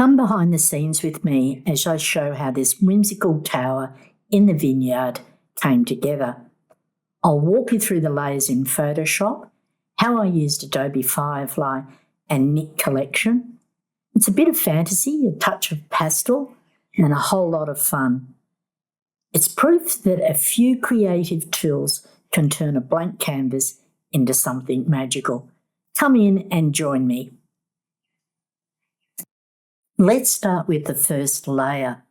Come behind the scenes with me as I show how this whimsical tower in the vineyard came together. I'll walk you through the layers in Photoshop, how I used Adobe Firefly and Nik Collection. It's a bit of fantasy, a touch of pastel, and a whole lot of fun. It's proof that a few creative tools can turn a blank canvas into something magical. Come in and join me. Let's start with the first layer.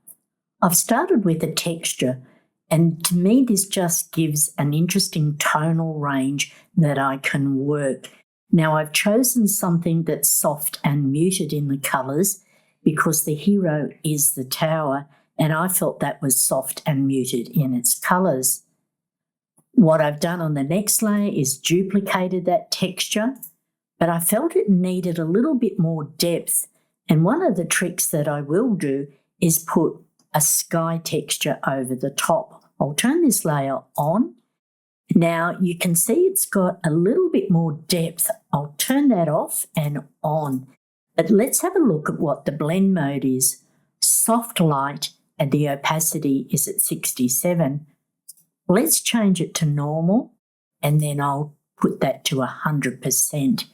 I've started with a texture, and to me this just gives an interesting tonal range that I can work. Now I've chosen something that's soft and muted in the colours because the hero is the tower, and I felt that was soft and muted in its colours. What I've done on the next layer is duplicated that texture, but I felt it needed a little bit more depth. And one of the tricks that I will do is put a sky texture over the top. I'll turn this layer on. Now you can see it's got a little bit more depth. I'll turn that off and on. But let's have a look at what the blend mode is. Soft light and the opacity is at 67. Let's change it to normal and then I'll put that to 100%.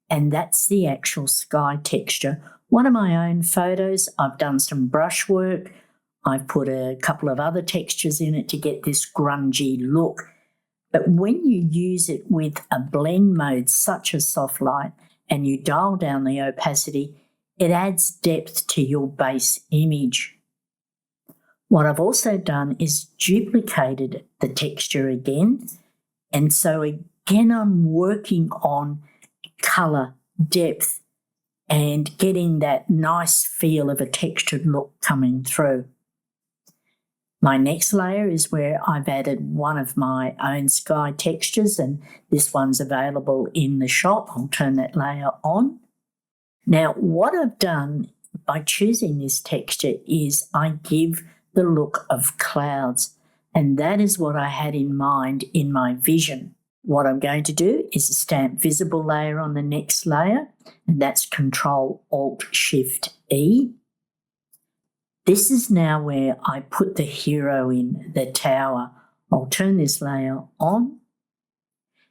And that's the actual sky texture. One of my own photos, I've done some brush work. I've put a couple of other textures in it to get this grungy look. But when you use it with a blend mode such as soft light and you dial down the opacity, it adds depth to your base image. What I've also done is duplicated the texture again. And so again, I'm working on colour, depth, and getting that nice feel of a textured look coming through. My next layer is where I've added one of my own sky textures, and this one's available in the shop. I'll turn that layer on. Now, what I've done by choosing this texture is I give the look of clouds, and that is what I had in mind in my vision. What I'm going to do is a stamp visible layer on the next layer, and that's Control-Alt-Shift-E. This is now where I put the hero in, the tower. I'll turn this layer on,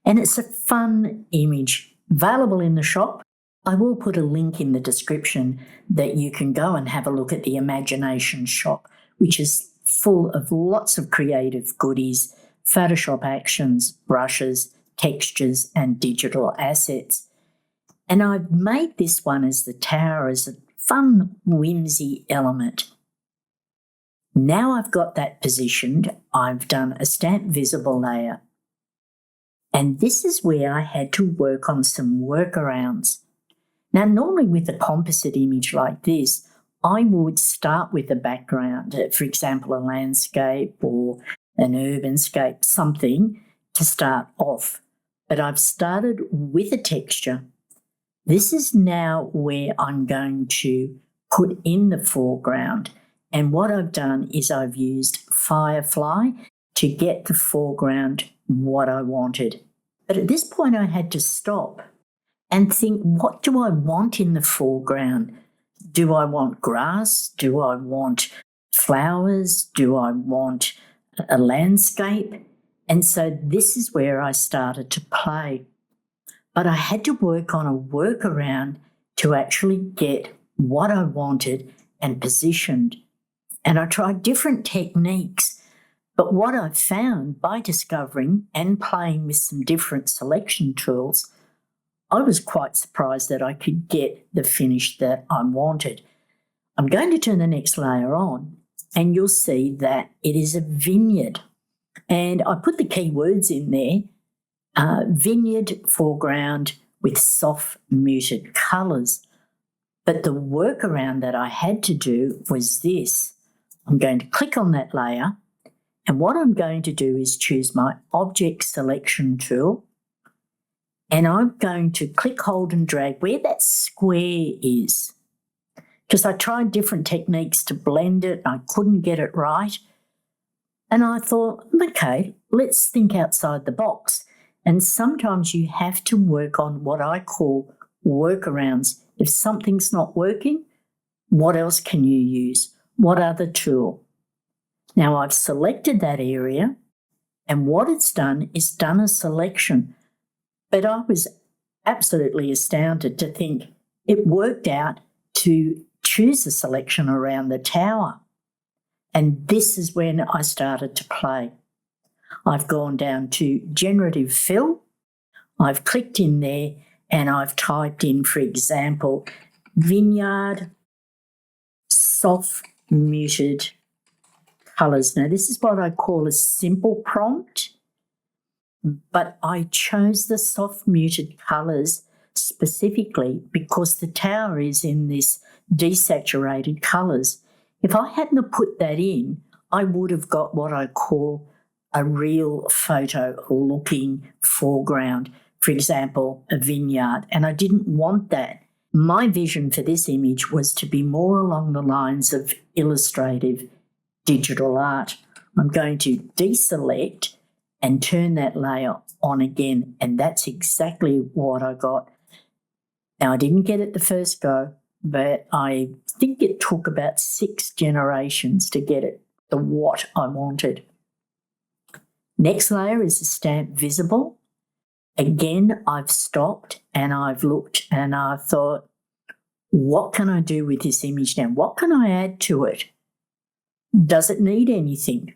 and it's a fun image available in the shop. I will put a link in the description that you can go and have a look at the Imagination shop, which is full of lots of creative goodies, Photoshop actions, brushes, textures, and digital assets. And I've made this one as the tower as a fun, whimsy element. Now I've got that positioned, I've done a stamp visible layer. And this is where I had to work on some workarounds. Now, normally with a composite image like this, I would start with a background, for example, a landscape or an urbanscape, something to start off. But I've started with a texture. This is now where I'm going to put in the foreground. And what I've done is I've used Firefly to get the foreground what I wanted. But at this point I had to stop and think, what do I want in the foreground? Do I want grass? Do I want flowers? Do I want a landscape? And so this is where I started to play. But I had to work on a workaround to actually get what I wanted and positioned. And I tried different techniques. But what I found by discovering and playing with some different selection tools, I was quite surprised that I could get the finish that I wanted. I'm going to turn the next layer on, and you'll see that it is a vineyard. And I put the keywords in there, vineyard foreground with soft muted colours. But the workaround that I had to do was this. I'm going to click on that layer, and what I'm going to do is choose my object selection tool, and I'm going to click, hold and drag where that square is. Because I tried different techniques to blend it, I couldn't get it right. And I thought, okay, let's think outside the box. And sometimes you have to work on what I call workarounds. If something's not working, What else can you use? What other tool? Now I've selected that area, and what it's done is done a selection. But I was absolutely astounded to think it worked out to choose a selection around the tower. And this is when I started to play. I've gone down to generative fill. I've clicked in there and I've typed in, for example, vineyard, soft muted colours. Now, this is what I call a simple prompt, but I chose the soft muted colours specifically because the tower is in this desaturated colours. If I hadn't put that in, I would have got what I call a real photo looking foreground, for example, a vineyard, and I didn't want that. My vision for this image was to be more along the lines of illustrative digital art. I'm going to deselect and turn that layer on again, and that's exactly what I got. Now, I didn't get it the first go, but I think it took about 6 generations to get it the what I wanted. Next layer is the stamp visible. Again, I've stopped and I've looked and I thought, what can I do with this image now? What can I add to it? Does it need anything?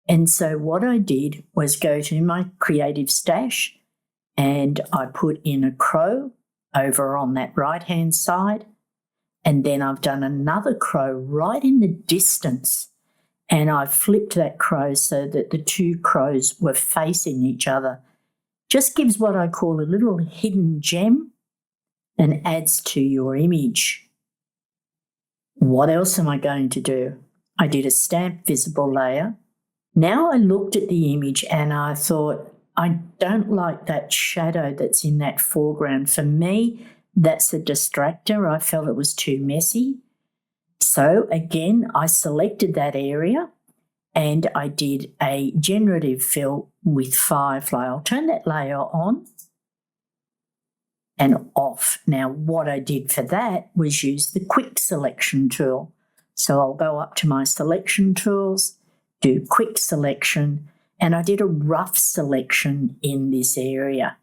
And so what I did was go to my creative stash and I put in a crow over on that right-hand side. And then I've done another crow right in the distance. And I flipped that crow so that the two crows were facing each other. Just gives what I call a little hidden gem and adds to your image. What else am I going to do? I did a stamp visible layer. Now I looked at the image and I thought, I don't like that shadow that's in that foreground. For me, that's a distractor. I felt it was too messy. So again, I selected that area and I did a generative fill with Firefly. I'll turn that layer on and off. Now, what I did for that was use the quick selection tool. So I'll go up to my selection tools, do quick selection, and I did a rough selection in this area.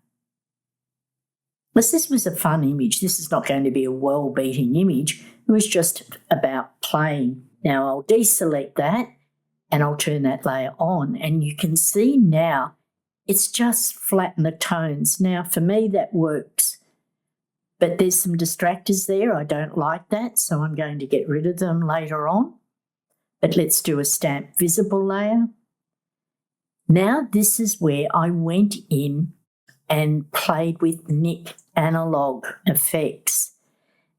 This was a fun image. This is not going to be a well-beating image. It was just about playing. Now I'll deselect that and I'll turn that layer on, and you can see now it's just flatten the tones. Now for me that works, but there's some distractors there. I don't like that, so I'm going to get rid of them later on. But let's do a stamp visible layer. Now this is where I went in and played with Nik analog effects.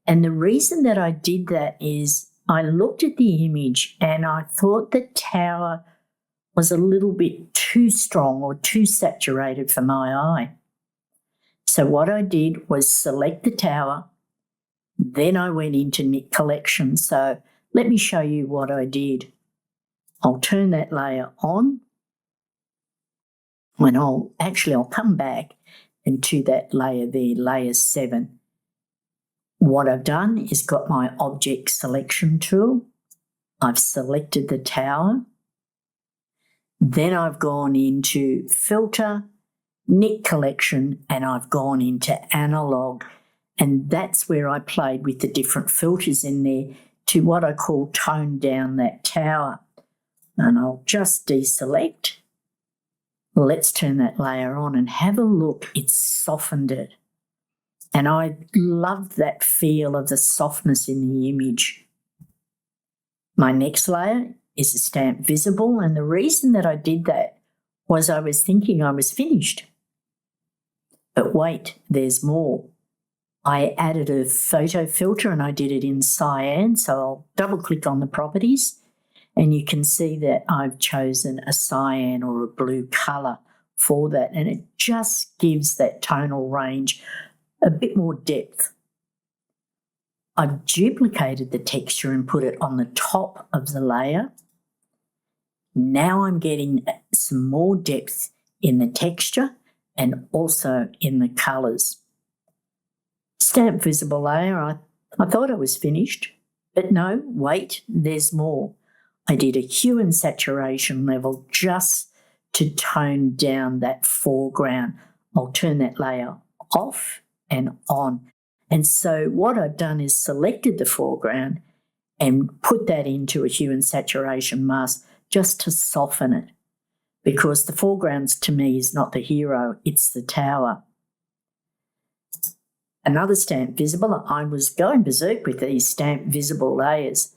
And the reason that I did that is I looked at the image and I thought the tower was a little bit too strong or too saturated for my eye. So what I did was select the tower, then I went into Nik collection. So let me show you what I did. I'll turn that layer on, and I'll come back and to that layer there, layer 7. What I've done is got my object selection tool. I've selected the tower. Then I've gone into filter, Nik collection, and I've gone into analog. And that's where I played with the different filters in there to what I call tone down that tower. And I'll just deselect. Let's turn that layer on and have a look. It's softened it. And I love that feel of the softness in the image. My next layer is the stamp visible, and the reason that I did that was I was thinking I was finished. But wait, there's more. I added a photo filter and I did it in cyan, so I'll double click on the properties and you can see that I've chosen a cyan or a blue colour for that, and it just gives that tonal range a bit more depth. I've duplicated the texture and put it on the top of the layer. Now I'm getting some more depth in the texture and also in the colours. Stamp visible layer, I thought I was finished, But no, wait, there's more. I did a hue and saturation level just to tone down that foreground. I'll turn that layer off and on. And so what I've done is selected the foreground and put that into a hue and saturation mask just to soften it, because the foregrounds to me is not the hero, it's the tower. Another stamp visible, I was going berserk with these stamp visible layers,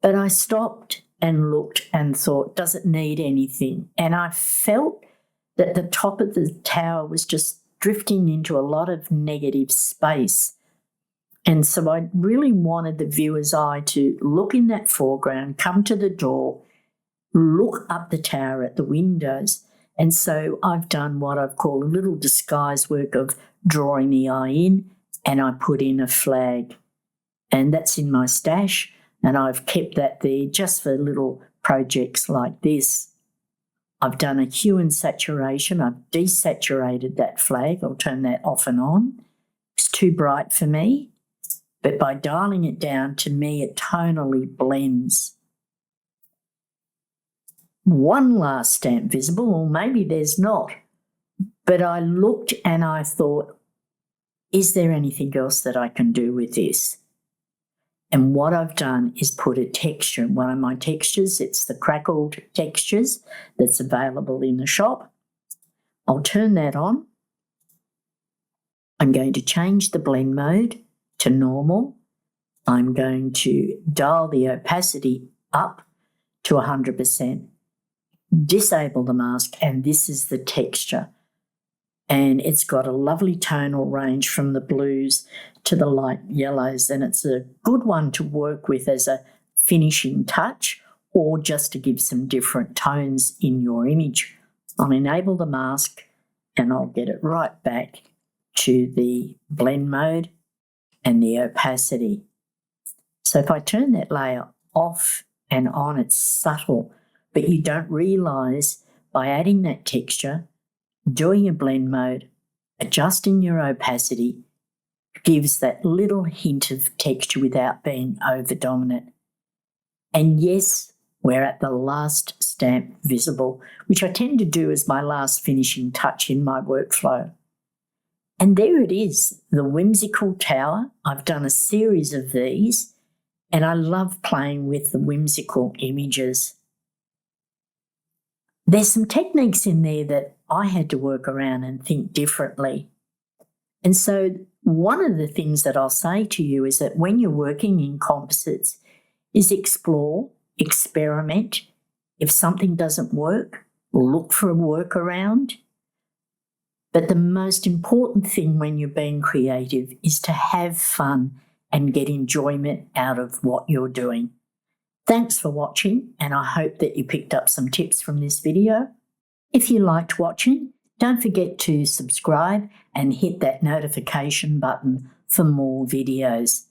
but I stopped and looked and thought, does it need anything? And I felt that the top of the tower was just drifting into a lot of negative space. And so I really wanted the viewer's eye to look in that foreground, come to the door, look up the tower at the windows. And so I've done what I've called a little disguise work of drawing the eye in, and I put in a flag. And that's in my stash, and I've kept that there just for little projects like this. I've done a hue and saturation. I've desaturated that flag. I'll turn that off and on. It's too bright for me, but by dialing it down, to me, it tonally blends. One last stamp visible, or maybe there's not, but I looked and I thought, is there anything else that I can do with this? And what I've done is put a texture in one of my textures. It's the Crackled Textures that's available in the shop. I'll turn that on. I'm going to change the blend mode to normal. I'm going to dial the opacity up to 100%, disable the mask, and this is the texture. And it's got a lovely tonal range from the blues to the light yellows, and it's a good one to work with as a finishing touch or just to give some different tones in your image. I'll enable the mask and I'll get it right back to the blend mode and the opacity. So if I turn that layer off and on, it's subtle, but you don't realise by adding that texture, doing a blend mode, adjusting your opacity, gives that little hint of texture without being over dominant. And yes, we're at the last stamp visible, which I tend to do as my last finishing touch in my workflow. And there it is, the whimsical tower. I've done a series of these, and I love playing with the whimsical images. There's some techniques in there that I had to work around and think differently. And so one of the things that I'll say to you is that when you're working in composites is explore, experiment. If something doesn't work, look for a workaround. But the most important thing when you're being creative is to have fun and get enjoyment out of what you're doing. Thanks for watching, and I hope that you picked up some tips from this video. If you liked watching, don't forget to subscribe and hit that notification button for more videos.